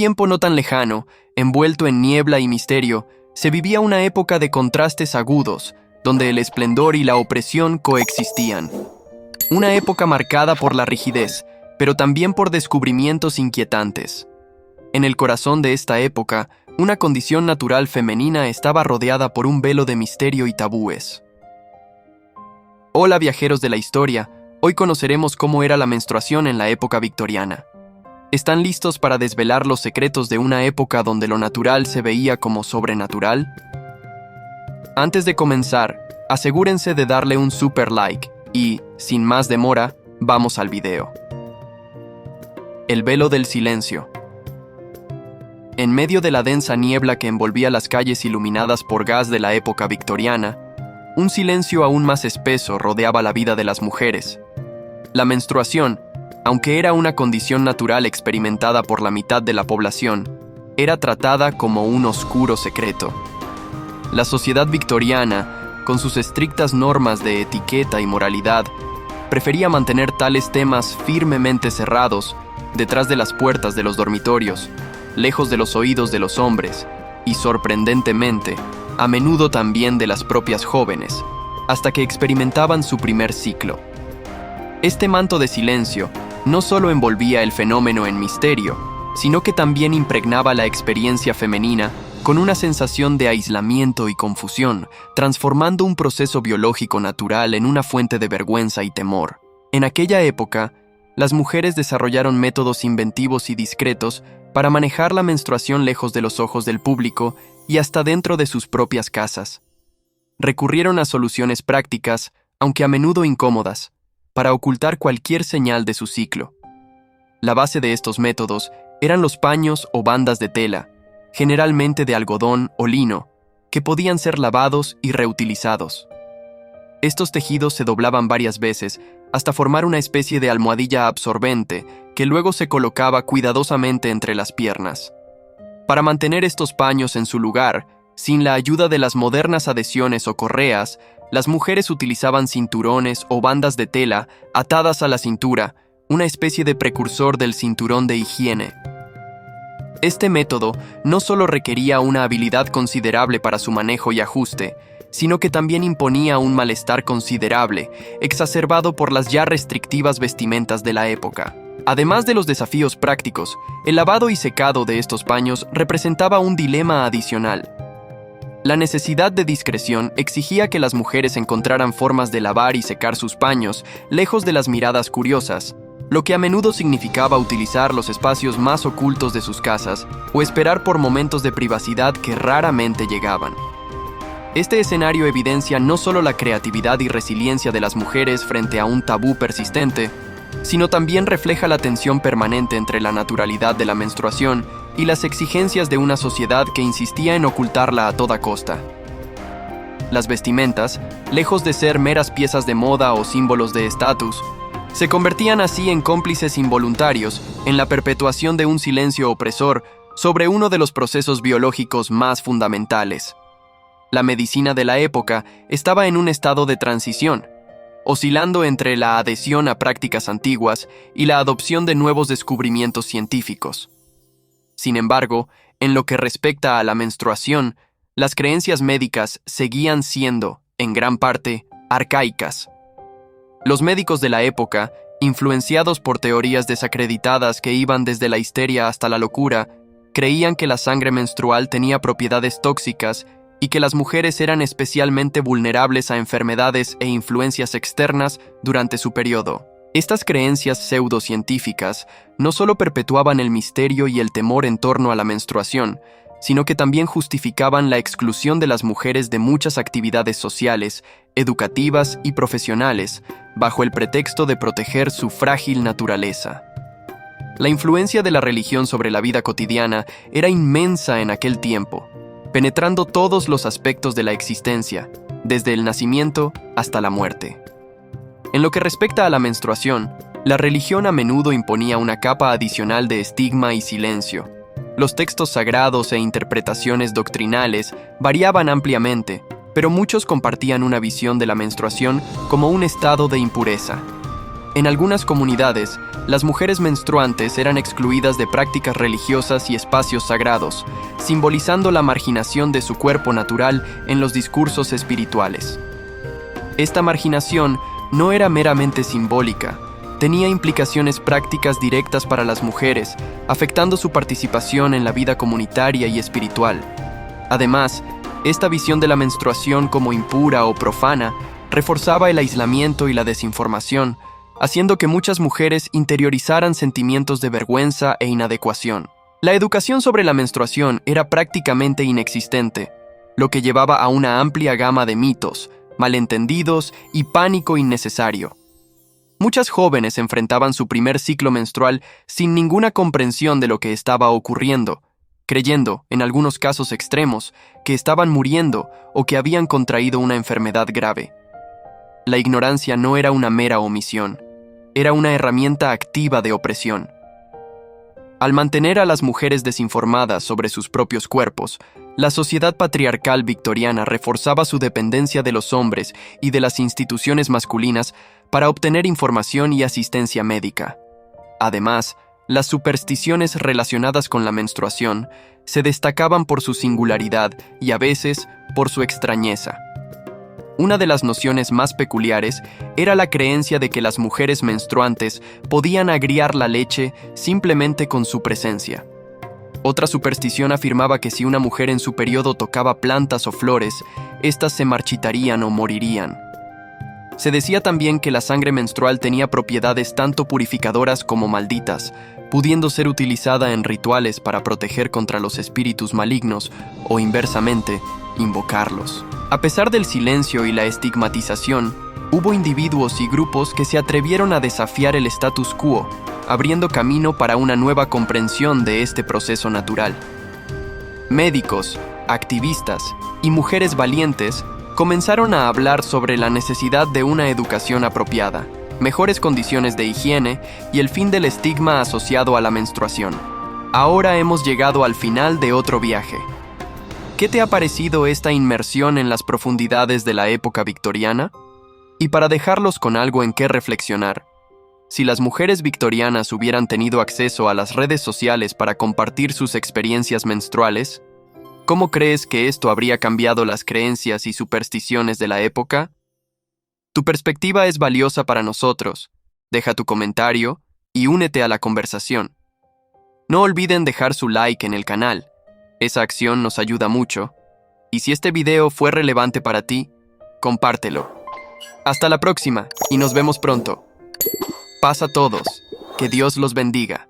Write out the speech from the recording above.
tiempo no tan lejano, envuelto en niebla y misterio, se vivía una época de contrastes agudos, donde el esplendor y la opresión coexistían. Una época marcada por la rigidez, pero también por descubrimientos inquietantes. En el corazón de esta época, una condición natural femenina estaba rodeada por un velo de misterio y tabúes. Hola viajeros de la historia, hoy conoceremos cómo era la menstruación en la época victoriana. ¿Están listos para desvelar los secretos de una época donde lo natural se veía como sobrenatural? Antes de comenzar, asegúrense de darle un super like y, sin más demora, vamos al video. El velo del silencio. En medio de la densa niebla que envolvía las calles iluminadas por gas de la época victoriana, un silencio aún más espeso rodeaba la vida de las mujeres. La menstruación, aunque era una condición natural experimentada por la mitad de la población, era tratada como un oscuro secreto. La sociedad victoriana, con sus estrictas normas de etiqueta y moralidad, prefería mantener tales temas firmemente cerrados detrás de las puertas de los dormitorios, lejos de los oídos de los hombres y, sorprendentemente, a menudo también de las propias jóvenes, hasta que experimentaban su primer ciclo. Este manto de silencio no solo envolvía el fenómeno en misterio, sino que también impregnaba la experiencia femenina con una sensación de aislamiento y confusión, transformando un proceso biológico natural en una fuente de vergüenza y temor. En aquella época, las mujeres desarrollaron métodos inventivos y discretos para manejar la menstruación lejos de los ojos del público y hasta dentro de sus propias casas. Recurrieron a soluciones prácticas, aunque a menudo incómodas, para ocultar cualquier señal de su ciclo. La base de estos métodos eran los paños o bandas de tela, generalmente de algodón o lino, que podían ser lavados y reutilizados. Estos tejidos se doblaban varias veces hasta formar una especie de almohadilla absorbente que luego se colocaba cuidadosamente entre las piernas. Para mantener estos paños en su lugar, sin la ayuda de las modernas adhesiones o correas, las mujeres utilizaban cinturones o bandas de tela atadas a la cintura, una especie de precursor del cinturón de higiene. Este método no solo requería una habilidad considerable para su manejo y ajuste, sino que también imponía un malestar considerable, exacerbado por las ya restrictivas vestimentas de la época. Además de los desafíos prácticos, el lavado y secado de estos paños representaba un dilema adicional. La necesidad de discreción exigía que las mujeres encontraran formas de lavar y secar sus paños lejos de las miradas curiosas, lo que a menudo significaba utilizar los espacios más ocultos de sus casas o esperar por momentos de privacidad que raramente llegaban. Este escenario evidencia no solo la creatividad y resiliencia de las mujeres frente a un tabú persistente, sino también refleja la tensión permanente entre la naturalidad de la menstruación y las exigencias de una sociedad que insistía en ocultarla a toda costa. Las vestimentas, lejos de ser meras piezas de moda o símbolos de estatus, se convertían así en cómplices involuntarios en la perpetuación de un silencio opresor sobre uno de los procesos biológicos más fundamentales. La medicina de la época estaba en un estado de transición, oscilando entre la adhesión a prácticas antiguas y la adopción de nuevos descubrimientos científicos. Sin embargo, en lo que respecta a la menstruación, las creencias médicas seguían siendo, en gran parte, arcaicas. Los médicos de la época, influenciados por teorías desacreditadas que iban desde la histeria hasta la locura, creían que la sangre menstrual tenía propiedades tóxicas y que las mujeres eran especialmente vulnerables a enfermedades e influencias externas durante su periodo. Estas creencias pseudocientíficas no solo perpetuaban el misterio y el temor en torno a la menstruación, sino que también justificaban la exclusión de las mujeres de muchas actividades sociales, educativas y profesionales, bajo el pretexto de proteger su frágil naturaleza. La influencia de la religión sobre la vida cotidiana era inmensa en aquel tiempo, penetrando todos los aspectos de la existencia, desde el nacimiento hasta la muerte. En lo que respecta a la menstruación, la religión a menudo imponía una capa adicional de estigma y silencio. Los textos sagrados e interpretaciones doctrinales variaban ampliamente, pero muchos compartían una visión de la menstruación como un estado de impureza. En algunas comunidades, las mujeres menstruantes eran excluidas de prácticas religiosas y espacios sagrados, simbolizando la marginación de su cuerpo natural en los discursos espirituales. Esta marginación no era meramente simbólica, tenía implicaciones prácticas directas para las mujeres, afectando su participación en la vida comunitaria y espiritual. Además, esta visión de la menstruación como impura o profana reforzaba el aislamiento y la desinformación, haciendo que muchas mujeres interiorizaran sentimientos de vergüenza e inadecuación. La educación sobre la menstruación era prácticamente inexistente, lo que llevaba a una amplia gama de mitos, malentendidos y pánico innecesario. Muchas jóvenes enfrentaban su primer ciclo menstrual sin ninguna comprensión de lo que estaba ocurriendo, creyendo, en algunos casos extremos, que estaban muriendo o que habían contraído una enfermedad grave. La ignorancia no era una mera omisión, era una herramienta activa de opresión. Al mantener a las mujeres desinformadas sobre sus propios cuerpos, la sociedad patriarcal victoriana reforzaba su dependencia de los hombres y de las instituciones masculinas para obtener información y asistencia médica. Además, las supersticiones relacionadas con la menstruación se destacaban por su singularidad y a veces por su extrañeza. Una de las nociones más peculiares era la creencia de que las mujeres menstruantes podían agriar la leche simplemente con su presencia. Otra superstición afirmaba que si una mujer en su periodo tocaba plantas o flores, éstas se marchitarían o morirían. Se decía también que la sangre menstrual tenía propiedades tanto purificadoras como malditas, pudiendo ser utilizada en rituales para proteger contra los espíritus malignos o, inversamente, invocarlos. A pesar del silencio y la estigmatización, hubo individuos y grupos que se atrevieron a desafiar el status quo, abriendo camino para una nueva comprensión de este proceso natural. Médicos, activistas y mujeres valientes comenzaron a hablar sobre la necesidad de una educación apropiada, mejores condiciones de higiene y el fin del estigma asociado a la menstruación. Ahora hemos llegado al final de otro viaje. ¿Qué te ha parecido esta inmersión en las profundidades de la época victoriana? Y para dejarlos con algo en qué reflexionar, si las mujeres victorianas hubieran tenido acceso a las redes sociales para compartir sus experiencias menstruales, ¿cómo crees que esto habría cambiado las creencias y supersticiones de la época? Tu perspectiva es valiosa para nosotros. Deja tu comentario y únete a la conversación. No olviden dejar su like en el canal. Esa acción nos ayuda mucho. Y si este video fue relevante para ti, compártelo. Hasta la próxima y nos vemos pronto. Paz a todos. Que Dios los bendiga.